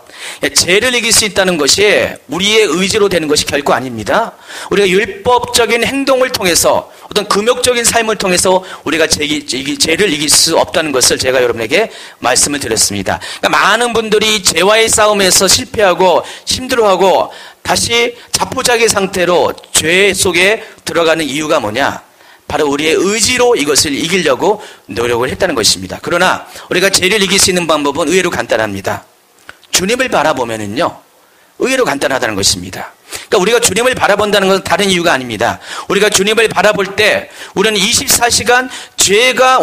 죄를 이길 수 있다는 것이 우리의 의지로 되는 것이 결코 아닙니다. 우리가 율법적인 행동을 통해서 어떤 금욕적인 삶을 통해서 우리가 죄를 이길 수 없다는 것을 제가 여러분에게 말씀을 드렸습니다. 그러니까 많은 분들이 죄와의 싸움에서 실패하고 힘들어하고 다시 자포자기 상태로 죄 속에 들어가는 이유가 뭐냐? 바로 우리의 의지로 이것을 이기려고 노력을 했다는 것입니다. 그러나 우리가 죄를 이길 수 있는 방법은 의외로 간단합니다. 주님을 바라보면은요, 의외로 간단하다는 것입니다. 그러니까 우리가 주님을 바라본다는 것은 다른 이유가 아닙니다. 우리가 주님을 바라볼 때 우리는 24시간 죄가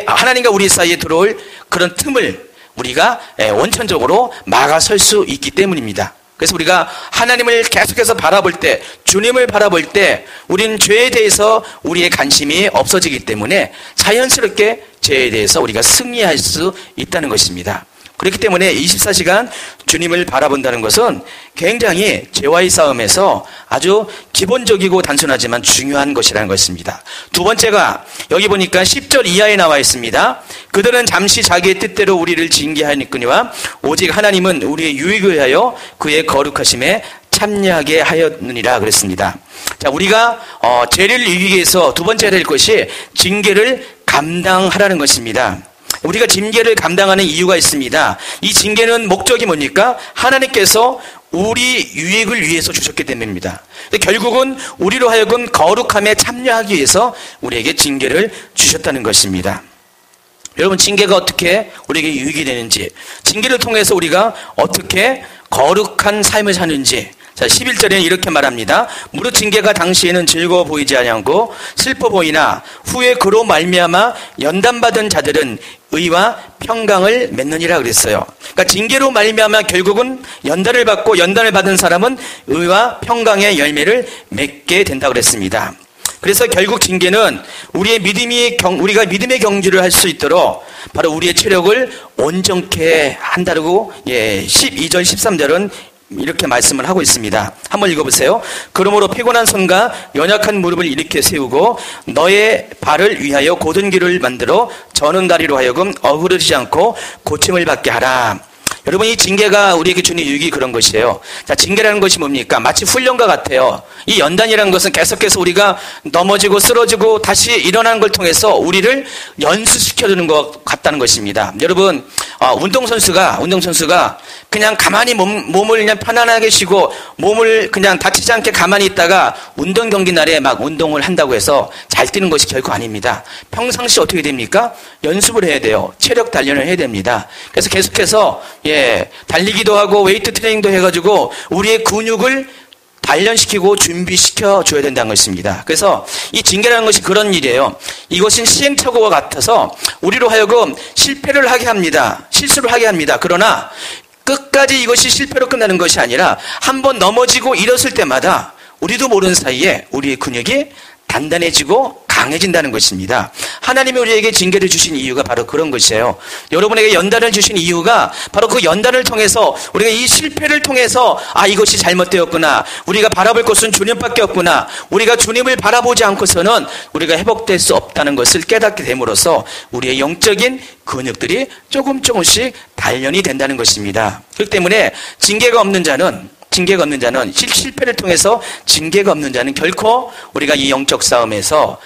하나님과 우리 사이에 들어올 그런 틈을 우리가 원천적으로 막아설 수 있기 때문입니다. 그래서 우리가 하나님을 계속해서 바라볼 때, 주님을 바라볼 때 우리는 죄에 대해서 우리의 관심이 없어지기 때문에 자연스럽게 죄에 대해서 우리가 승리할 수 있다는 것입니다. 그렇기 때문에 24시간 주님을 바라본다는 것은 굉장히 죄와의 싸움에서 아주 기본적이고 단순하지만 중요한 것이라는 것입니다. 두 번째가 여기 보니까 10절 이하에 나와 있습니다. 그들은 잠시 자기의 뜻대로 우리를 징계하였거니와 오직 하나님은 우리의 유익을 위하여 그의 거룩하심에 참여하게 하였느니라 그랬습니다. 자, 우리가 죄를 이기기 위해서 두 번째 해야 될 것이 징계를 감당하라는 것입니다. 우리가 징계를 감당하는 이유가 있습니다. 이 징계는 목적이 뭡니까? 하나님께서 우리 유익을 위해서 주셨기 때문입니다. 결국은 우리로 하여금 거룩함에 참여하기 위해서 우리에게 징계를 주셨다는 것입니다. 여러분, 징계가 어떻게 우리에게 유익이 되는지, 징계를 통해서 우리가 어떻게 거룩한 삶을 사는지, 자, 11절에는 이렇게 말합니다. 무릇 징계가 당시에는 즐거워 보이지 아니하고 슬퍼 보이나 후에 그로 말미암아 연단받은 자들은 의와 평강을 맺느니라 그랬어요. 그러니까 징계로 말미암아 결국은 연단을 받고 연단을 받은 사람은 의와 평강의 열매를 맺게 된다고 그랬습니다. 그래서 결국 징계는 우리가 믿음의 경주를 할 수 있도록 바로 우리의 체력을 온전케 한다고 12절 13절은 이렇게 말씀을 하고 있습니다. 한번 읽어보세요. 그러므로 피곤한 손과 연약한 무릎을 일으켜 세우고 너의 발을 위하여 곧은 길을 만들어 저는 다리로 하여금 어그러지지 않고 고침을 받게 하라. 여러분, 이 징계가 우리에게 주는 유익이 그런 것이에요. 자, 징계라는 것이 뭡니까? 마치 훈련과 같아요. 이 연단이라는 것은 계속해서 우리가 넘어지고 쓰러지고 다시 일어나는 걸 통해서 우리를 연수시켜주는 것 같다는 것입니다. 여러분, 운동선수가 그냥 가만히 몸을 그냥 편안하게 쉬고 몸을 그냥 다치지 않게 가만히 있다가 운동 경기 날에 막 운동을 한다고 해서 잘 뛰는 것이 결코 아닙니다. 평상시 어떻게 됩니까? 연습을 해야 돼요. 체력 단련을 해야 됩니다. 그래서 계속해서 달리기도 하고 웨이트 트레이닝도 해가지고 우리의 근육을 단련시키고 준비시켜 줘야 된다는 것입니다. 그래서 이 징계라는 것이 그런 일이에요. 이것은 시행착오와 같아서 우리로 하여금 실패를 하게 합니다. 실수를 하게 합니다. 그러나 끝까지 이것이 실패로 끝나는 것이 아니라 한번 넘어지고 일었을 때마다 우리도 모르는 사이에 우리의 근육이 단단해지고 강해진다는 것입니다. 하나님이 우리에게 징계를 주신 이유가 바로 그런 것이에요. 여러분에게 연단을 주신 이유가 바로 그 연단을 통해서 우리가 이 실패를 통해서 이것이 잘못되었구나, 우리가 바라볼 것은 주님밖에 없구나, 우리가 주님을 바라보지 않고서는 우리가 회복될 수 없다는 것을 깨닫게 됨으로써 우리의 영적인 근육들이 조금씩 단련이 된다는 것입니다. 그렇기 때문에 징계가 없는 자는 실패를 통해서 징계가 없는 자는 결코 우리가 이 영적 싸움에서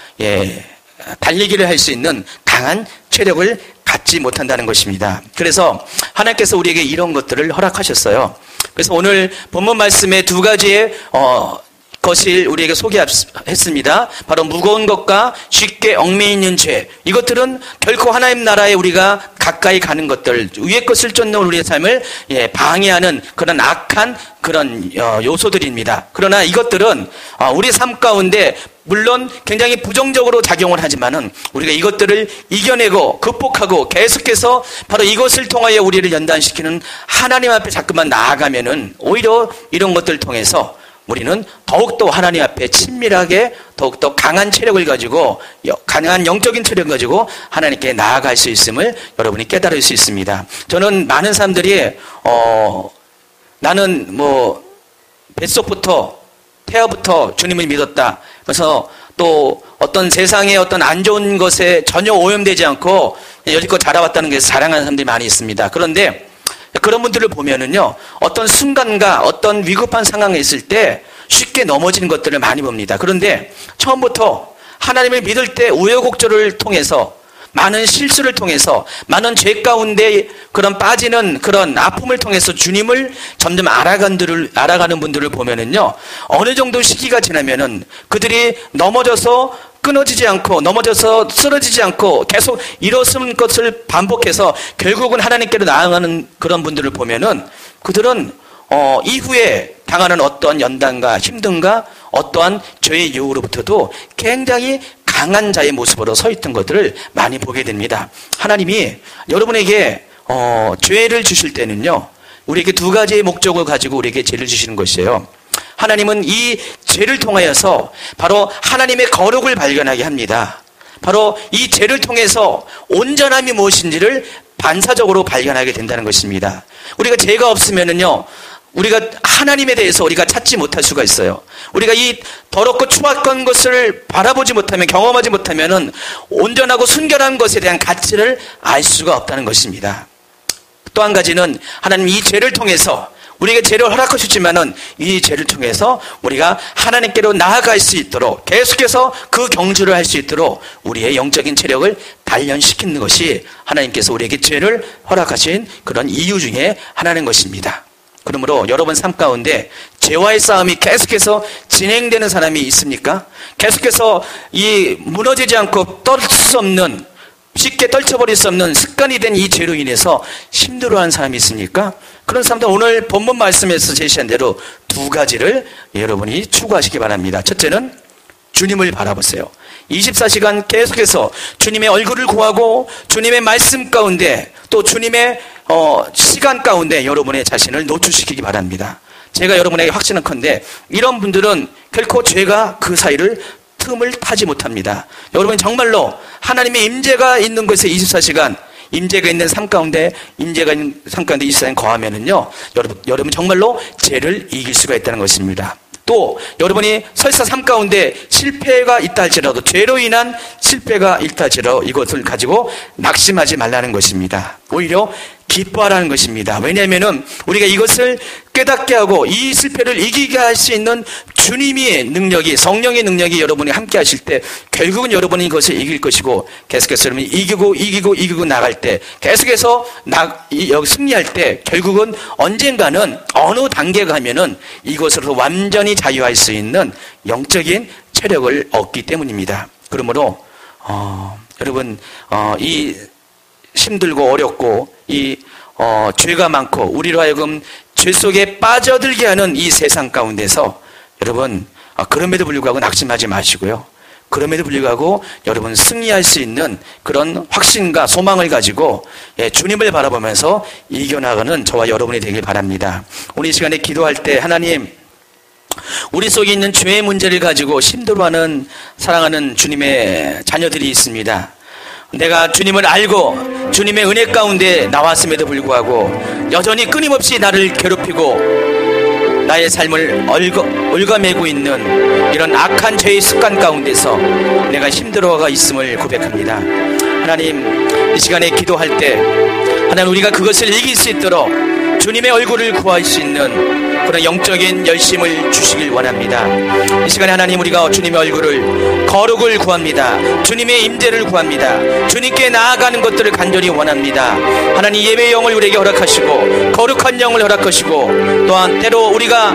달리기를 할 수 있는 강한 체력을 갖지 못한다는 것입니다. 그래서 하나님께서 우리에게 이런 것들을 허락하셨어요. 그래서 오늘 본문 말씀에 두 가지의 것을 우리에게 소개했습니다. 바로 무거운 것과 쉽게 얽매여 있는 죄. 이것들은 결코 하나님 나라에 우리가 가까이 가는 것들, 위의 것을 쫓는 우리의 삶을 방해하는 그런 악한 그런 요소들입니다. 그러나 이것들은 우리 삶 가운데 물론 굉장히 부정적으로 작용을 하지만은 우리가 이것들을 이겨내고 극복하고 계속해서 바로 이것을 통하여 우리를 연단시키는 하나님 앞에 자꾸만 나아가면은 오히려 이런 것들을 통해서 우리는 더욱더 하나님 앞에 친밀하게 더욱더 강한 체력을 가지고, 강한 영적인 체력을 가지고 하나님께 나아갈 수 있음을 여러분이 깨달을 수 있습니다. 저는 많은 사람들이 나는 뱃속부터 태아부터 주님을 믿었다. 그래서 또 어떤 세상의 어떤 안 좋은 것에 전혀 오염되지 않고 여지껏 자라왔다는 게 자랑하는 사람들이 많이 있습니다. 그런데 그런 분들을 보면은요, 어떤 순간과 어떤 위급한 상황에 있을 때 쉽게 넘어지는 것들을 많이 봅니다. 그런데 처음부터 하나님을 믿을 때 우여곡절을 통해서, 많은 실수를 통해서, 많은 죄 가운데 그런 빠지는 그런 아픔을 통해서 주님을 점점 알아가는 분들을 보면은요, 어느 정도 시기가 지나면은 그들이 넘어져서 끊어지지 않고, 넘어져서 쓰러지지 않고 계속 일어서는 것을 반복해서 결국은 하나님께로 나아가는 그런 분들을 보면은 그들은 이후에 당하는 어떠한 연단과 힘듦과 어떠한 죄의 유혹으로부터도 굉장히 강한 자의 모습으로 서 있던 것들을 많이 보게 됩니다. 하나님이 여러분에게 죄를 주실 때는요, 우리에게 두 가지의 목적을 가지고 우리에게 죄를 주시는 것이에요. 하나님은 이 죄를 통하여서 바로 하나님의 거룩을 발견하게 합니다. 바로 이 죄를 통해서 온전함이 무엇인지를 반사적으로 발견하게 된다는 것입니다. 우리가 죄가 없으면은요, 우리가 하나님에 대해서 우리가 찾지 못할 수가 있어요. 우리가 이 더럽고 추악한 것을 바라보지 못하면, 경험하지 못하면은 온전하고 순결한 것에 대한 가치를 알 수가 없다는 것입니다. 또 한 가지는 하나님 이 죄를 통해서 우리에게 죄를 허락하셨지만은 이 죄를 통해서 우리가 하나님께로 나아갈 수 있도록 계속해서 그 경주를 할 수 있도록 우리의 영적인 체력을 단련시키는 것이 하나님께서 우리에게 죄를 허락하신 그런 이유 중에 하나인 것입니다. 그러므로 여러분 삶 가운데 죄와의 싸움이 계속해서 진행되는 사람이 있습니까? 계속해서 이 무너지지 않고 떨 수 없는, 쉽게 떨쳐버릴 수 없는 습관이 된 이 죄로 인해서 힘들어하는 사람이 있습니까? 그런 사람들 오늘 본문 말씀에서 제시한 대로 두 가지를 여러분이 추구하시기 바랍니다. 첫째는 주님을 바라보세요. 24시간 계속해서 주님의 얼굴을 구하고 주님의 말씀 가운데 또 주님의 시간 가운데 여러분의 자신을 노출시키기 바랍니다. 제가 여러분에게 확신한컨대 이런 분들은 결코 죄가 그 사이를 틈을 타지 못합니다. 여러분 정말로 하나님의 임재가 있는 곳에 24시간 임재가 있는 삶 가운데 24시간 거하면은요, 여러분 정말로 죄를 이길 수가 있다는 것입니다. 또 여러분이 설사 삶 가운데 실패가 있다 할지라도, 죄로 인한 실패가 있다 할지라도 이것을 가지고 낙심하지 말라는 것입니다. 오히려 기뻐하라는 것입니다. 왜냐하면 우리가 이것을 깨닫게 하고 이 실패를 이기게 할 수 있는 주님의 능력이, 성령의 능력이 여러분이 함께 하실 때 결국은 여러분이 이것을 이길 것이고, 계속해서 여러분이 이기고 나갈 때, 계속해서 승리할 때 결국은 언젠가는 어느 단계 가면은 이것으로 완전히 자유할 수 있는 영적인 체력을 얻기 때문입니다. 그러므로 여러분 이 힘들고 어렵고 이 죄가 많고 우리로 하여금 죄 속에 빠져들게 하는 이 세상 가운데서 여러분 그럼에도 불구하고 낙심하지 마시고요. 그럼에도 불구하고 여러분 승리할 수 있는 그런 확신과 소망을 가지고 주님을 바라보면서 이겨나가는 저와 여러분이 되길 바랍니다. 오늘 이 시간에 기도할 때 하나님, 우리 속에 있는 죄의 문제를 가지고 힘들어하는 사랑하는 주님의 자녀들이 있습니다. 내가 주님을 알고 주님의 은혜 가운데 나왔음에도 불구하고 여전히 끊임없이 나를 괴롭히고 나의 삶을 얽어매고 있는 이런 악한 죄의 습관 가운데서 내가 힘들어가 있음을 고백합니다. 하나님, 이 시간에 기도할 때 하나님, 우리가 그것을 이길 수 있도록 주님의 얼굴을 구할 수 있는 그런 영적인 열심을 주시길 원합니다. 이 시간에 하나님, 우리가 주님의 얼굴을, 거룩을 구합니다. 주님의 임재를 구합니다. 주님께 나아가는 것들을 간절히 원합니다. 하나님, 예배의 영을 우리에게 허락하시고 거룩한 영을 허락하시고, 또한 때로 우리가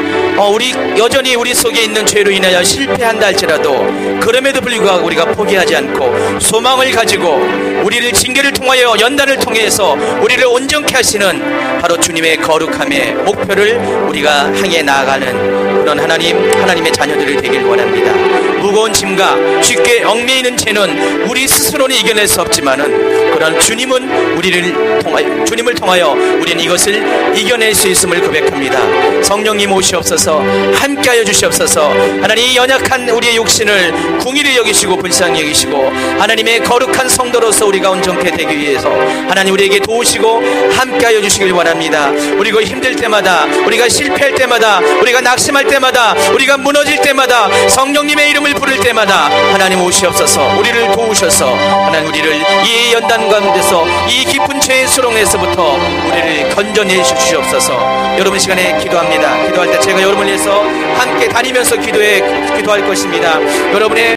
여전히 우리 속에 있는 죄로 인하여 실패한다 할지라도 그럼에도 불구하고 우리가 포기하지 않고 소망을 가지고 우리를 징계를 통하여 연단을 통해서 우리를 온전케 하시는 바로 주님의 거룩함의 목표를 우리가 향해 나아가는 그런 하나님의 자녀들이 되길 원합니다. 무거운 짐과 쉽게 얽매이는 죄는 우리 스스로는 이겨낼 수 없지만은 그런 주님을 통하여 우리는 이것을 이겨낼 수 있음을 고백합니다. 성령님 오시옵소서, 함께하여 주시옵소서. 하나님, 이 연약한 우리의 육신을 궁일히 여기시고 불쌍히 여기시고 하나님의 거룩한 성도로서 우리가 온전케 되기 위해서 하나님 우리에게 도우시고 함께하여 주시길 원합니다. 우리가 힘들 때마다, 우리가 실패할 때마다, 우리가 낙심할 때마다, 우리가 무너질 때마다, 성령님의 이름을 부를 때마다 하나님 오시옵소서. 우리를 도우셔서 하나님 우리를 이 연단 가운데서, 이 깊은 죄의 수렁에서부터 우리를 건져내 주시옵소서. 여러분 시간에 기도합니다. 기도할 때 제가 여러분을 위해서 함께 다니면서 기도할 것입니다. 여러분의